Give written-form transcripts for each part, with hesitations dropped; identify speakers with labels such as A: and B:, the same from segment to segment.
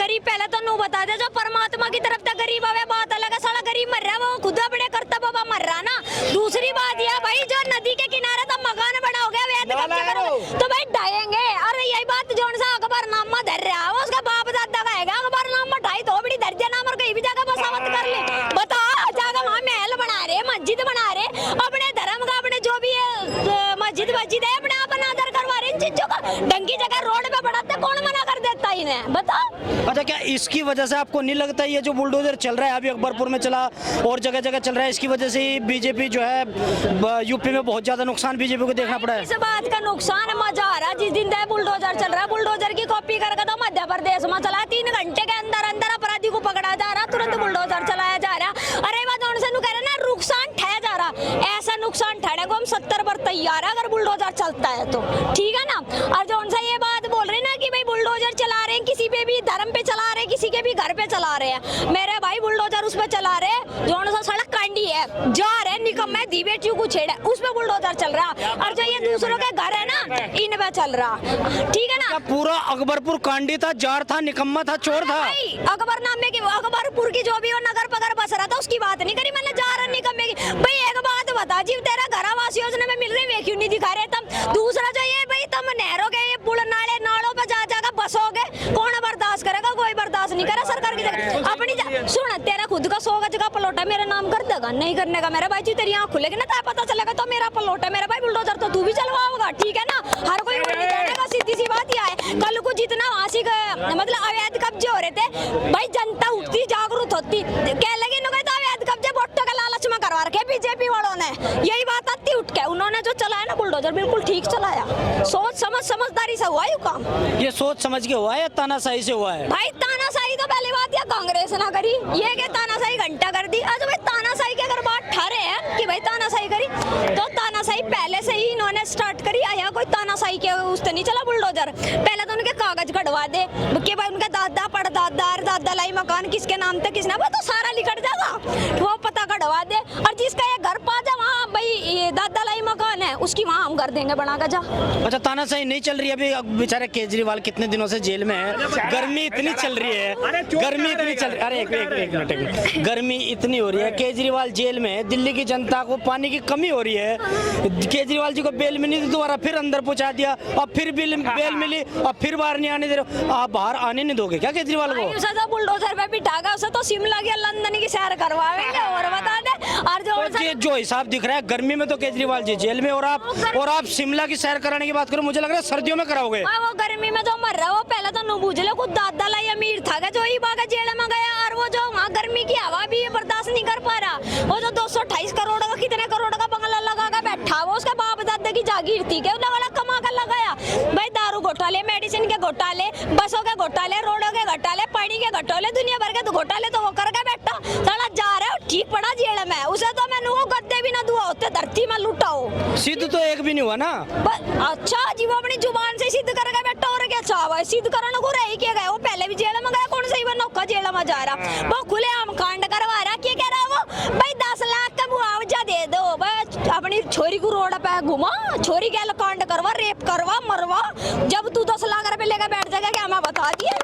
A: गरीब पहले तो नू बता दे, जो परमात्मा की तरफ से गरीब आवे बात अलग है, साला गरीब मर रहा है वो खुद अपने कर्तव्य पर मर रहा ना। दूसरी बात यह भाई जो नदी के किनारे तो मकान बड़ा हो गया वेद कब्जे करो तो भाई ढाएंगे। अरे यही बात जोन सा अकबरनामा धर रहा है उसका बाप दादा का है अकबरनामा ढाई तो बड़ी दर्जा नाम और कहीं भी जाकर बसावत कर ले। बता जाकर वहाँ महल बना रहे मस्जिद बना रहे अपने धर्म का अपने जो भी है मस्जिद मस्जिद है अपने आप अनादर करवा रहे इन चीजों का। डंगी जगह रोड पे बढ़ाते कौन मना कर देता इन्हें बता।
B: अच्छा क्या इसकी वजह से आपको नहीं लगता ये जो बुलडोजर चल रहा है अभी अकबरपुर में चला और जगह जगह चल रहा है इसकी वजह से ही बीजेपी जो है यूपी में बहुत ज्यादा नुकसान बीजेपी को देखना पड़ा है?
A: इस बात का नुकसान मजा आ रहा है जिस दिन बुलडोजर चल रहा है बुलडोजर की कॉपी करके तो मध्य प्रदेश में चला 3 घंटे के अंदर अंदर अपराधी को पकड़ा जा रहा तुरंत बुलडोजर चलाया जा रहा। अरे बात उनसे कह रहे ना नुकसान ठह जा रहा ऐसा नुकसान ठहरे को हम 70 पर तैयार है अगर बुलडोजर चलता है तो ठीक है ना। और जो उनसे ये बात बोल रहे ना कि भाई बुलडोजर चला रहे हैं किसी पे भी धर्म पे चला रहे हैं किसी के भी घर पे चला रहे हैं मेरे भाई बुलडोजर उस पे चला रहे हैं जो सा सड़क कांडी है जा रहे निकम्मे दी बेटियों को छेड़ा उस पे बुलडोजर चल रहा और जो ये दूसरों के घर है ना इन पे चल रहा ठीक है ना।
B: पूरा अकबरपुर कांडी था जार था निकम्मा था चोर था
A: भाई अकबरनामे की अकबरपुर की जो भी वो नगर पगर बस रहा था उसकी बात नहीं करी मैंने जार निकम्मे की। भाई एक बात बता जी तेरा घर आवास योजना में मिल रही वे क्यों नहीं दिखा रहे तुम। दूसरा जो ये भाई तुम नहरों के ये पुल नाले नालों पे जा जाकर बसोगे कौन बर्दाश्त करेगा कोई बर्दाश्त नहीं करे सरकार की जगह अपनी सुन तेरा खुद का 100 गज का प्लॉट है मेरा नाम कर देगा नहीं करने का मेरा भाई जी तेरी आँख खुलेगी ना तो पता चलेगा तो मेरा प्लॉट है मेरा भाई बुलडोजर तो तू भी चलवाओगा ठीक है ना। हर कोई जानेगा सीधी सी बात यह है कल को जितना वासी मतलब अवैध कब्जे हो रहे थे भाई जनता उठती जागरूक होती कह लगी तो अवैध कब्जे वोटों के लालच में करवा रखे बीजेपी वालों ने यही बात आती उठ के उन्होंने जो चलाया ना बुलडोजर बिल्कुल ठीक चलाया सोच समझदारी से हुआ ये काम।
B: ये सोच समझ के हुआ है या तानाशाही से हुआ है?
A: भाई तानाशाही तो पहली बात या कांग्रेस ना करी ये के तानाशाही घंटा कर दी। आज भाई तानाशाही की अगर बात ठहरे है कि भाई तानाशाही करी तो तानाशाही पहले से ही इन्होंने स्टार्ट करी यहाँ कोई तानाशाही के उससे नहीं चला बुलडोजर। पहले तो उनके कागज कटवा दे कि भाई उनके दादा दादा लाई मकान किसके नाम थे किसने वो तो सारा लिखट जाएगा वो पता कटवा दे और जिसका ये घर पाजा वहाँ भाई दादा लाई मकान है उसकी वहाँ हम कर देंगे बना कर जा।
B: अच्छा तानाशाही नहीं चल रही है अभी बेचारे केजरीवाल कितने दिनों से जेल में है गर्मी इतनी चल रही है गर्मी इतनी चल रही अरे एक मिनट गर्मी इतनी हो रही है केजरीवाल जेल में है दिल्ली की जनता को पानी की कमी हो रही है केजरीवाल जी को बेल मिली थी दोबारा फिर अंदर पहुंचा दिया और फिर बेल मिली और फिर बाहर नहीं आने दे रहे आप बाहर आने नहीं दोगे क्या केजरीवाल को?
A: उसे तो बुलडोजर पे बिठागा उसे तो शिमला के लंदन की सैर करवाएंगे और बता दे और
B: जो हिसाब दिख रहा है गर्मी में तो केजरीवाल जी जेल में और आप शिमला की सैर कराने की बात करो मुझे लग रहा है सर्दियों में कराओगे।
A: वो गर्मी में जो मर रहा है वो पहले तो नु बुझले खुद दादा लाई अमीर था जो ही बागा जेल में गया और वो जो वहाँ गर्मी की हवा भी बर्दाश्त नहीं कर पा रहा वो जो 228 करोड़ का कितने करोड़ का बंगला लगा कर बैठा वो उसका बाप दादा की जागीर थी क्या वाला कमा कर लगाया। भाई दारू घोटाले मेडिसिन के घोटाले बसों के घोटाले रोडों के घोटाले पानी के घोटाले दुनिया भर के घोटाले तो वो करके बैठा साला जा रहा है ठीक पड़ा जेल में उसे तो मैं गद्दे भी ना दुआ होते धरती में लुटाओ
B: सिद्ध तो एक भी नहीं हुआ ना।
A: अच्छा जी वो अपनी जुबान से सिद्ध करके बैठा और क्या चाह सिद्ध करने को रही क्या गया वो पहले भी जेल में गया कौन सही नौका जेल में जा रहा वो खुले आम कांड करवा रहा क्या कह रहा वो भाई 10 लाख का मुआवजा दे दो भाई अपनी छोरी को रोड पे घुमा छोरी के कांड करवा रेप करवा मरवा जब तू 10 लाख रुपए लेकर बैठ जाएगा क्या हमें बता दिए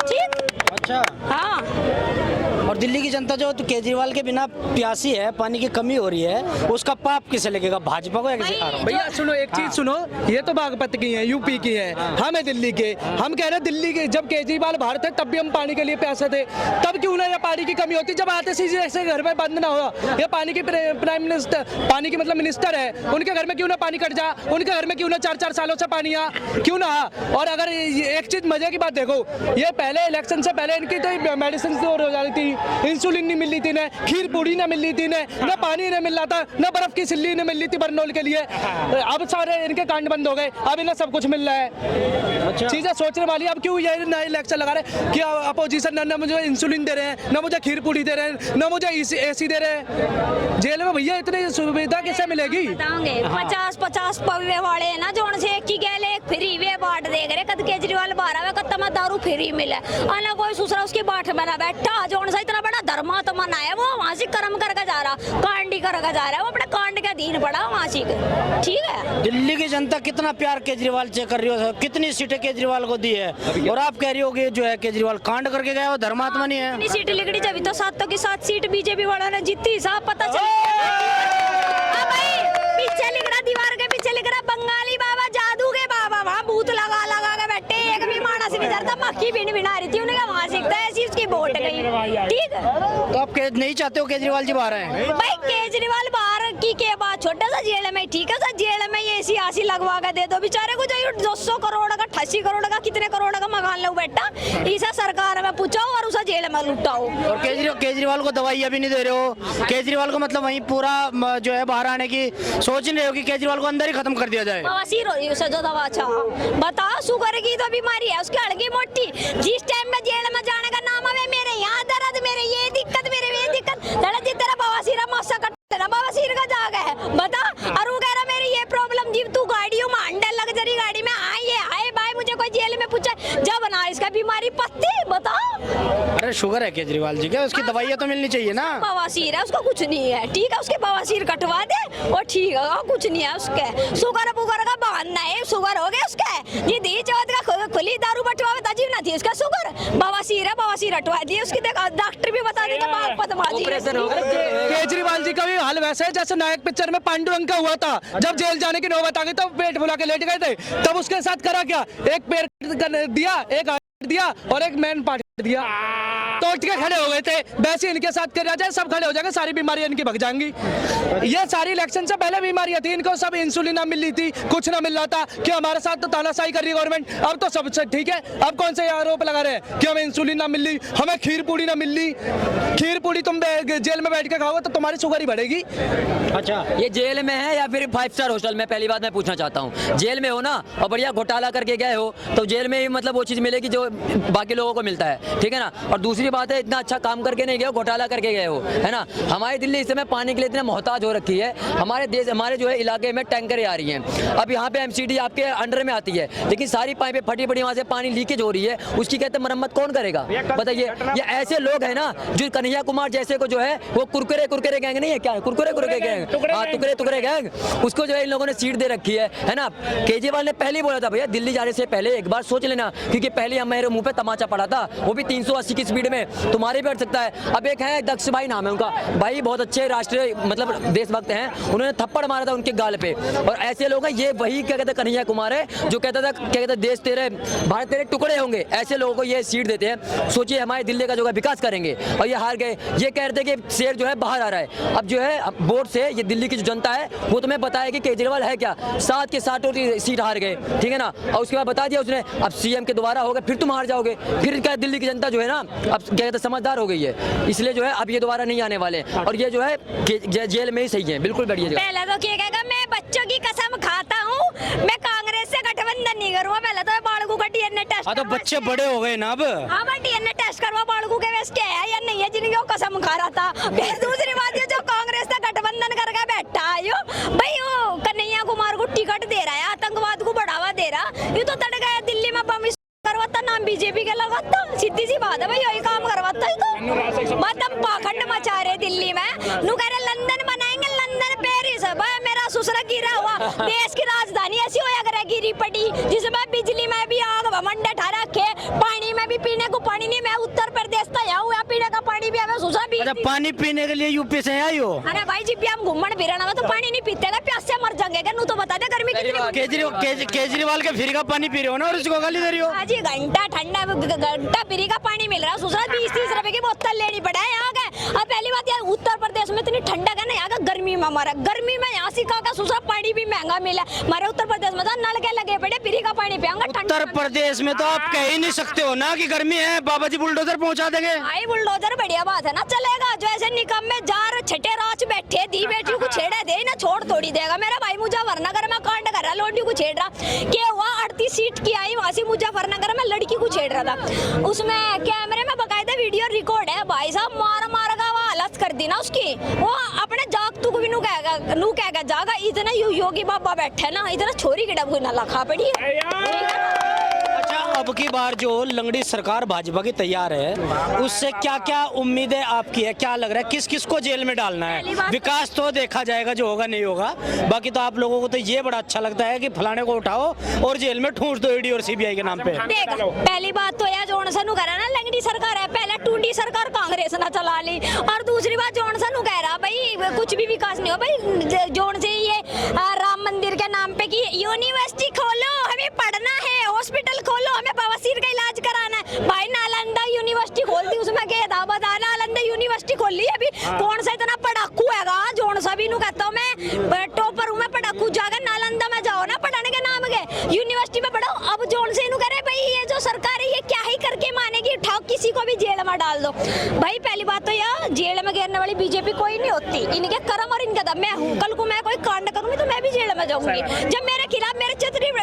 A: ठीक।
B: अच्छा
A: हाँ
B: और दिल्ली की जनता जो तो केजरीवाल के बिना प्यासी है पानी की कमी हो रही है उसका पाप किसे लगेगा भाजपा को या किसी और?
C: भैया सुनो एक चीज सुनो ये तो बागपत की है यूपी की है हम है दिल्ली के हम कह रहे हैं दिल्ली के जब केजरीवाल बाहर थे तब भी हम पानी के लिए प्यासे थे तब क्यों ना ये पानी की कमी होती जब आते सीधे ऐसे घर में बंद ना हो ये पानी की प्राइम मिनिस्टर पानी की मतलब मिनिस्टर है उनके घर में क्यों ना पानी कट जा उनके घर में क्यों ना 4-4 सालों से पानी आ क्यों ना। और अगर एक चीज मजे की बात देखो ये पहले इलेक्शन से पहले इनकी तो मेडिसिन हो जा रही थी इंसुलिन नहीं मिल रही थी न खीर पूड़ी ना मिल रही थी न पानी नहीं मिल रहा था न बर्फ की सिल्ली नहीं मिल रही थी बरनौल के लिए अब सारे इनके कांड बंद हो गए अब इन्हें सब कुछ मिल रहा है।
B: अच्छा
C: चीजें सोचने वाली अब क्यों ये नए इलेक्शन लगा रहे कि अपोजिशन न मुझे इंसुलिन दे रहे हैं न मुझे खीर पूड़ी दे रहे हैं न मुझे एसी दे रहे हैं जेल में भैया इतनी सुविधा कैसे मिलेगी?
A: 50 पवे वाले ना जो से एक ही गए फ्री वे बाट देख रहे कद केजरीवाल बाहर आवे कद तमा दारू फ्री मिले आना कोई दूसरा उसकी बाट बना बैठा जो इतना बड़ा धर्मात्मा ना है वो वहां मासिक कर्म करके जा रहा, कांडी करके जा रहा है, वो अपने कांड का अधीन पड़ा मासिक। ठीक है,
B: दिल्ली की जनता कितना प्यार केजरीवाल से कर रही हो, कितनी सीटें केजरीवाल को दी है, और आप कह रही हो कि जो है केजरीवाल कांड करके गया, वो धर्मात्मा नहीं है।
A: इतनी सीट लिखड़ी जब तो 7 की 7 सीट बीजेपी वालों ने जीती, साहब पता चल पीछे लिख रहा, दीवार के पीछे लिख रहा बंगाली बाबा, जादू के बाबा, वहाँ भूत लगा लगा के बैठे, एक भी मानस नहीं डरता, मक्खी भी नहीं बिना रही थी, उन्हें वहाँ सीखता है, ऐसी उसकी वोट गई। ठीक है,
B: तो आप नहीं चाहते हो केजरीवाल जी बाहर आए?
A: भाई केजरीवाल बाहर की के बाद छोटा सा जेल में, ठीक है सर, जेल में ये ऐसी आसी लगवा के दे दो बेचारे को, जो 200 करोड़ का 88 करोड़ का कितने करोड़ का मकान लो बेटा, इसे सरकार में पूछाओ और उसे जेल में लुटाओ।
B: और केजरीवाल को दवाइयाँ भी नहीं दे रहे हो, केजरीवाल को मतलब वहीं पूरा जो है बाहर आने की सोच नहीं रहे हो कि केजरीवाल को अंदर ही खत्म कर दिया जाए?
A: बवासीर हो रही उसे जो दवा अच्छा बताओ, शुगर की तो बीमारी है उसकी, हल्की मोटी, जिस टाइम में जेल में जाने का नाम है, मेरे यहाँ दर्द, मेरे ये दिक्कत, मेरे ये दिक्कत, लड़ा जी तेरा बवासीर मौसा कट तेरा बवासीर का जाग है बता, और वो कह रहा मेरी ये प्रॉब्लम, जीव तू गाड़ियों में अंडर लग्जरी गाड़ी में आए भाई, मुझे कोई जेल में पूछा जब ना इसका बीमारी पत्ती बता।
B: अरे शुगर है केजरीवाल जी के, उसकी दवाइयाँ तो मिलनी चाहिए ना।
A: बवासीर है उसको कुछ नहीं है, ठीक है, उसके बवासीर कटवा दे और ठीक है, और कुछ नहीं है उसके, शुगर पुगर का बहाना है, शुगर हो गया उसके, ये दी चौथ का खुली दारू बटवा बता जी ना थी उसका शुगर, बवासीर है, बवासीर हटवा दी उसकी, देखा डॉक्टर भी बता देते
C: केजरीवाल जी का भी हाल वैसा है जैसे नायक पिक्चर में पांडुरंग का हुआ था, जब जेल जाने की नौबत आ गई तब पेट फुला के लेट गए थे, तब उसके साथ करा क्या, एक पैर दिया, एक हाथ दिया और एक मैन पार्ट दिया, तो उठ के खड़े हो गए थे। वैसे इनके साथ कर जाए, सब खड़े हो जाएंगे, सारी बीमारियां इनकी भग जाएंगी। ये सारी इलेक्शन से पहले बीमारियां थी, इनको सब इंसुलिन ना मिल रही थी, कुछ ना मिल रहा था कि हमारे साथ तो तानाशाही कर रही है गवर्नमेंट, अब तो सब ठीक है। अब कौन से आरोप लगा रहे हैं कि हमें इंसुलिन ना मिल रही, हमें खीर पूड़ी ना मिल रही, खीर पूड़ी तुम जेल में बैठ के खाओगे तो तुम्हारी शुगर ही बढ़ेगी।
D: अच्छा, ये जेल में है या फिर 5 स्टार होटल में? पहली बात मैं पूछना चाहता हूँ, जेल में हो ना और बढ़िया घोटाला करके गए हो तो जेल में ही मतलब वो चीज़ मिलेगी जो बाकी लोगों को मिलता है, ठीक है ना। और दूसरी बात है, इतना अच्छा काम करके नहीं गए हो, घोटाला करके गए हो, है ना। हमारी दिल्ली इस समय पानी के लिए इतने मोहताज हो रखी है, हमारे देश, हमारे जो है इलाके में टैंकरें आ रही हैं, अब यहाँ पे एमसीडी आपके अंडर में आती है, लेकिन सारी पाइपें फटी पड़ी, वहाँ से पानी लीकेज हो रही है, उसकी कहते मरम्मत कौन करेगा बताइए। ये ऐसे लोग हैं ना जो कन्हैया कुमार जैसे को जो है वो कुरकुरे गैंग नहीं है, क्या है कुरकुरे गैंग, हाँ टुकड़े गैंग, उसको जो है इन लोगों ने सीट दे रखी है ना। केजरीवाल ने पहले बोला था भैया दिल्ली जाने से पहले एक बार सोच लेना, क्योंकि पहले मेरे मुंह पे तमाचा पड़ा था, वो भी 380 की स्पीड में, तुम्हारे भी अट सकता है। अब एक है दक्ष भाई नाम है उनका, भाई बहुत अच्छे राष्ट्रीय मतलब देशभक्त हैं, उन्होंने थप्पड़ मारा था उनके गाल पे, और ऐसे लोग हैं, ये वही क्या कहते हैं कन्हैया कुमार है जो कहता था क्या कहते हैं देश तेरे भारत तेरे टुकड़े होंगे, ऐसे लोगों को ये सीट देते हैं। सोचिए हमारे दिल्ली का जो है विकास करेंगे और ये हार गए, ये कह रहे थे कि शेर जो है बाहर आ रहा है। अब जो है वोट से ये दिल्ली की जो जनता है वो तुम्हें बताया कि केजरीवाल है क्या, 7 के 7 सीट हार गए, ठीक है ना। और उसके बाद बता दिया उसने अब सीएम के दोबारा होगा फिर तुम हार जाओगे, फिर क्या दिल्ली की जनता जो है ना अब क्या कहते हैं समझदार हो गई है, इसलिए जो है अब ये दोबारा नहीं आने वाले, और ये जो है जेल में ही सही है, बिल्कुल बढ़िया।
A: पहले तो क्या कहेगा, मैं बच्चों की कसम खाता हूँ, मैं कांग्रेस से गठबंधन नहीं करूँगा, पहले तो बालगू का डीएनए टेस्ट।
B: हाँ तो बच्चे बड़े हो गए ना अब।
A: हाँ मैं डीएनए टेस्ट करवा बालगू के वैसे क्या है या नहीं है जिनकी वो कसम खा रहा था। फिर दूसरी बात ये जो कांग्रेस से गठबंधन करके बैठा है भाई, वो कन्हैया कुमार को टिकट दे रहा है, आतंकवाद को बढ़ावा दे रहा, ये तो तड़ गया दिल्ली में बम करवाता, नाम बीजेपी के लगाता, सीधी सी बात है भाई, यही काम करवाता है तो मतलब पाखंड मचा रहे दिल्ली में। नु कह रहे लंदन बनाएंगे, लंदन पेरिस, भाई मेरा ससुरा गिरा हुआ देश की राजधानी ऐसी होया करे गिरी पड़ी, जिसमें बिजली में भी आग भमंडा ठा रखे, पानी में भी पीने को पानी नहीं, मैं उत्तर प्रदेश का यहाँ हुआ, पीने का पानी भी हमें सुसा भी।
B: अच्छा पानी पीने के लिए यूपी से आई हो?
A: अरे भाई जी हम घूमन फिरना तो पानी नहीं पीते, प्यास से मर जाएंगे, नु तो बता दे गर्मी कितनी।
B: केजरीवाल के फ्री का पानी पी रहे हो ना और उसको गाली दे रही हो?
A: जी घंटा ठंडा घंटा फ्री का पानी मिल रहा है, दूसरा 20-30 रुपए की बोतल लेनी पड़ा है यहाँ के। अब पहली बात यार उत्तर प्रदेश में इतनी ठंडक है ना, यहाँ का गर्मी में हमारा गर्मी में यहाँ सिखा का दूसरा पानी भी महंगा मिला, हमारे उत्तर प्रदेश में तो नल के लगे पड़े, फ्री का पानी पियांगा।
B: उत्तर प्रदेश में तो आप कह ही नहीं सकते हो ना कि गर्मी है, बाबा जी बुलडोजर पहुँचा देंगे।
A: भाई बुलडोजर बढ़िया बात है ना, चलेगा जो ऐसे निकम में जार छठे राज बैठे दी बेटी को छेड़ा दे ना, छोड़ थोड़ी देगा। मेरा भाई मुजफ्फरनगर में कांड कर रहा, लोडी को छेड़ रहा, क्या हुआ 38 सीट की आई वहां से मुजफ्फरनगर में लड़की को छेड़ रहा था, उसमें कैमरे में बकायदा वीडियो रिकॉर्ड है भाई साहब, मार का वो हालत कर दी ना उसकी, वो अपने जाग तू को भी नू कहेगा जागा, इतना योगी बाबा बैठे ना, इतना छोरी की डब ना लखा पड़ी है।
B: अच्छा अब की बार जो लंगड़ी सरकार भाजपा की तैयार है, उससे क्या क्या उम्मीदें आपकी है? क्या लग रहा है किस किस को जेल में डालना है? विकास तो देखा जाएगा, जो होगा नहीं होगा। बाकी तो आप लोगों को तो ये बड़ा अच्छा लगता है कि फलाने को उठाओ और जेल में ठूंस दो ईडी और सीबीआई के नाम पे।
A: देख, पहली बात तो यह जोनसन कह रहा ना लंगड़ी सरकार है, पहले टूंडी सरकार कांग्रेस ने चला ली, और दूसरी बात जोनसन कह रहा भाई कुछ भी विकास नहीं हो भाई। जोन से ये राम मंदिर के नाम पे की यूनिवर्सिटी खोलो, हमें पढ़ना है, हॉस्पिटल खोलो, हमें बवासीर का इलाज कराना है। भाई नालंदा यूनिवर्सिटी खोल दी, उसमें क्या था बता? नालंदा यूनिवर्सिटी खोल ली अभी। कौन सा इतना पढ़ाकू हैगा? जोन सा भी नु कहता हूं मैं टॉपर हूं, मैं पढ़ाकू जाकर नालंदा में जाओ ना पढ़ाने के नाम के, यूनिवर्सिटी में पढ़ो। अब जोन से कह रहे भाई ये जो सरकार है ये क्या ही करके मानेगी, उठाओ किसी को भी जेल में डाल दो। भाई पहली बात तो यह जेल में घेरने वाली बीजेपी कोई नहीं होती, इनके कर्म और इनका दम। मैं हूँ, कल को मैं कोई कांड करूंगी तो मैं भी जेल में जाऊंगी। जब मेरे खिलाफ मेरे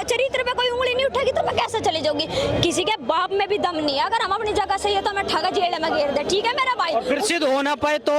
A: चरित्र पे कोई उंगली नहीं उठेगी तो मैं कैसे चली जाऊंगी? किसी के बाप में भी दम नहीं है। अगर हम अपनी जगह से ये तो मैं ठगा जेल में घेर दे, ठीक है मेरा भाई?
B: फिर सिद्ध हो ना पाए तो?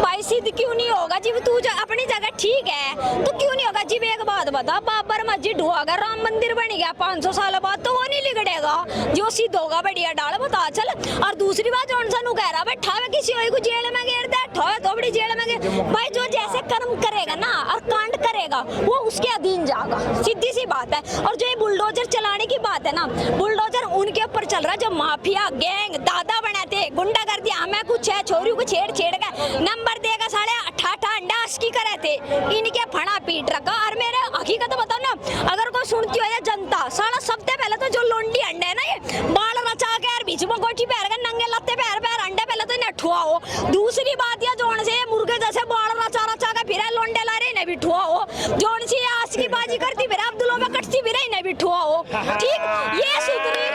A: भाई सिद्ध क्यों नहीं होगा? जी तू अपनी जगह ठीक है तो क्यों नहीं होगा? जी एक बात बता, बाबर मस्जिद हुआ, अगर राम मंदिर बन गया 500 साल बाद तो वो नहीं लिगड़ेगा, जो सिद्ध होगा बढ़िया डाल बता चल। और दूसरी बात जोनसन कह रहा भाई ठावे किसी को जेल में घेर दे, ठावे तो बड़ी जेल में घेर। भाई जो जैसे कर्म करेगा ना और कांड करेगा वो उसके अधीन जाएगा, सीधी सी बात है। और जो ये बुलडोजर चलाने की बात है ना, बुलडोजर उनके ऊपर चल रहा है जो माफिया गैंग दादा बने थे, गुंडा कर दिया, हमें कुछ है छोरी को छेड़ का नंबर देगा 8.5 अंडा की करे थे, इनके फड़ा पीट रखा। और मेरे हकीकत बताओ ना, अगर कोई सुनती हो या जनता, साला सबसे पहले तो जो लोंडी अंडे है ना ये बाल रचा के और बीच में गोटी पैर के नंगे लत्ते पैर अंडे पहले तो इन्हें ठुआ हो। दूसरी बात यह जोन से मुर्गे जैसे बाल रचा के फिर लोंडे ला रहे इन्हें भी ठुआ हो। जोन से आज की बाजी करती फिर अब्दुल्ला में कटती फिर इन्हें भी ठुआ हो। ठीक, ये सुधरे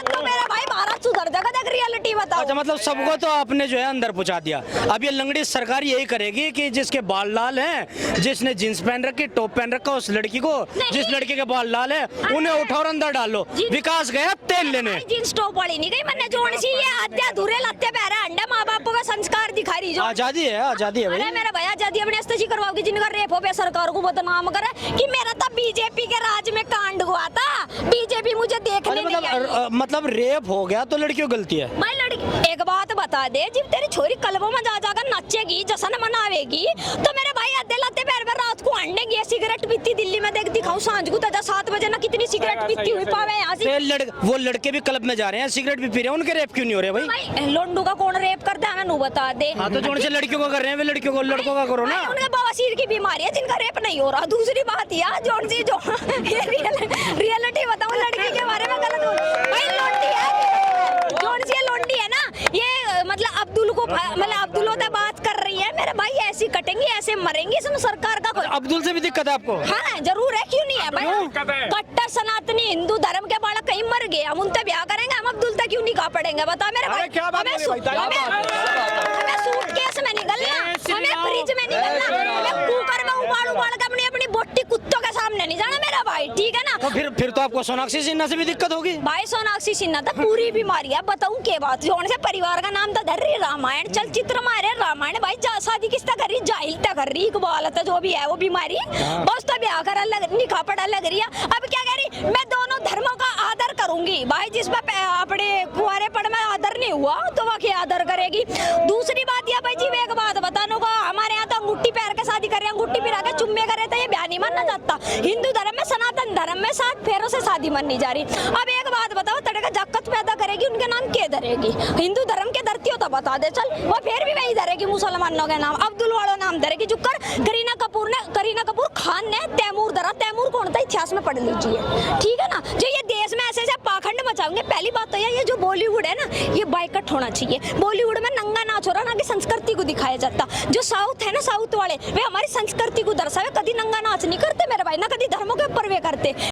A: तो मेरा भाई भारत सुधर जाएगा। देख रियलिटी बताओ।
B: अच्छा, मतलब सबको तो आपने जो है अंदर पहुंचा दिया। अब ये लंगड़ी सरकार यही करेगी कि जिसके बाल लाल हैं, जिसने जींस पहन रखी, टॉप पहन रखा, उस लड़की को, जिस लड़के के बाल लाल है उन्हें उठाओ और अंदर डालो। विकास गया तेल लेने।
A: जींस टॉप वाली नहीं गई मैंने, जोन सी ये आधे अधूरे लत्ते पैर अंडे माँ बापों का संस्कार दिखा रही। जो
B: आजादी है भाई।
A: अरे मेरा भाई आजादी अपने अस्ती करवाओगी, जिनका रेप हो पे सरकार को बदनाम करे कि मेरा तो बीजेपी के राज में कांड हुआ था, बीजेपी मुझे देखने नहीं आई।
B: मतलब रेप हो गया तो लड़कियों गलती है?
A: भाई लड़की एक बात बता दे, जब तेरी छोरी क्लबों में जा जाकर नचेगी, जश्न मनावेगी, तो मेरे भाई आधे लत्ते पैर पर रात को अंडेगी। सिगरेट पीती दिल्ली में देख दिखाऊं सांझ को तजा 7 बजे ना कितनी सिगरेट पीती हुई पावे यहाँ से।
B: वो लड़के भी क्लब में जा रहे हैं, सिगरेट भी पी रहे हैं, उनके रेप क्यों नहीं हो रहे भाई?
A: लोंडू का कौन रेप करता है हमें बता दे।
B: हाँ तो जोन से लड़कियों को कर रहे हैं, वे लड़कियों को लड़कों का करो ना।
A: उनके बवासीर की बीमारी है जिनका रेप नहीं हो रहा। दूसरी बात यार जोन सी जो ये रियलिटी बताऊं लड़की के बारे में गलत भाई लोंडी है, जोन सी लोंडी है ना ये, मतलब अब्दुल को मतलब अब्दुल होता बात कर रही है मेरे भाई, ऐसी कटेंगे ऐसे मरेंगे, इसमें सरकार का
B: अब्दुल से भी दिक्कत है आपको?
A: हाँ जरूर है, क्यों नहीं है भाई? कट्टर सनातनी हिंदू धर्म के बालक कहीं मर गए, हम उनसे ब्याह करेंगे, हम अब्दुल तक क्यों निकाह पड़ेंगे बता मेरे भाई? हमें सूटकेस में निकलना, हमें फ्रिज में निकलना, हमें कुकर में उबाल के अपनी बोटी कुत्तों के सामने नहीं जाना मेरा भाई, ठीक है ना?
B: तो फिर तो आपको सोनाक्षी सिन्हा से भी दिक्कत होगी
A: भाई। सोनाक्षी सिन्हा तो पूरी बीमारी है, बताऊं के बात? जोन से परिवार का नाम तो धर रही रामायण, चलचित्र मारे रामायण भाई, शादी किसता कर रही? जाहिल तक कर रही, इकबाल तो जो भी है वो बीमारी बस तो ब्याह कर अलग निकाह पड़ा लग रही है। अब क्या कह रही? मैं दोनों धर्मों का आदर करूंगी भाई, जिसमें अपने कुंवारे पड़ में आदर नहीं हुआ तो वह क्या आदर करेगी? दूसरी बात यह भाई जी एक बात बतानो का, हमारे यहाँ तो अंगूठी पैर के शादी कर रहे हैं, अंगूठी पिरा के चुम्मे करे तो ये ब्याह नहीं मानना चाहता। हिंदू धर्म में सनातन धर्म में 7 फेरों से शादी मानी जा रही। अब एक बात बताओ, तड़का जक्कत पैदा करेगी उनके नाम के धरेगी? हिंदू धर्म के धरती हो तो बता दे चल, वो फिर भी वही धरेगी मुसलमानों के नाम, अब्दुल वालों नाम धरेगी। जो कर करीना कपूर खान ने तैमूर धरा, तैमूर कौन था इतिहास में पढ़ लीजिए, ठीक है ना? जो ये देश में ऐसे पाखंड मचाओगे, पहली बात तो ये जो बॉलीवुड है ना ये बाइकट होना चाहिए। बॉलीवुड में नंगा नाच हो रहा ना कि संस्कृति को दिखाया जाता। जो साउथ है ना, साउथ वाले वे हमारी संस्कृति को दर्शावे, कभी नंगा नाच नहीं करते मेरे भाई, ना कभी धर्मों के ऊपर वे करते।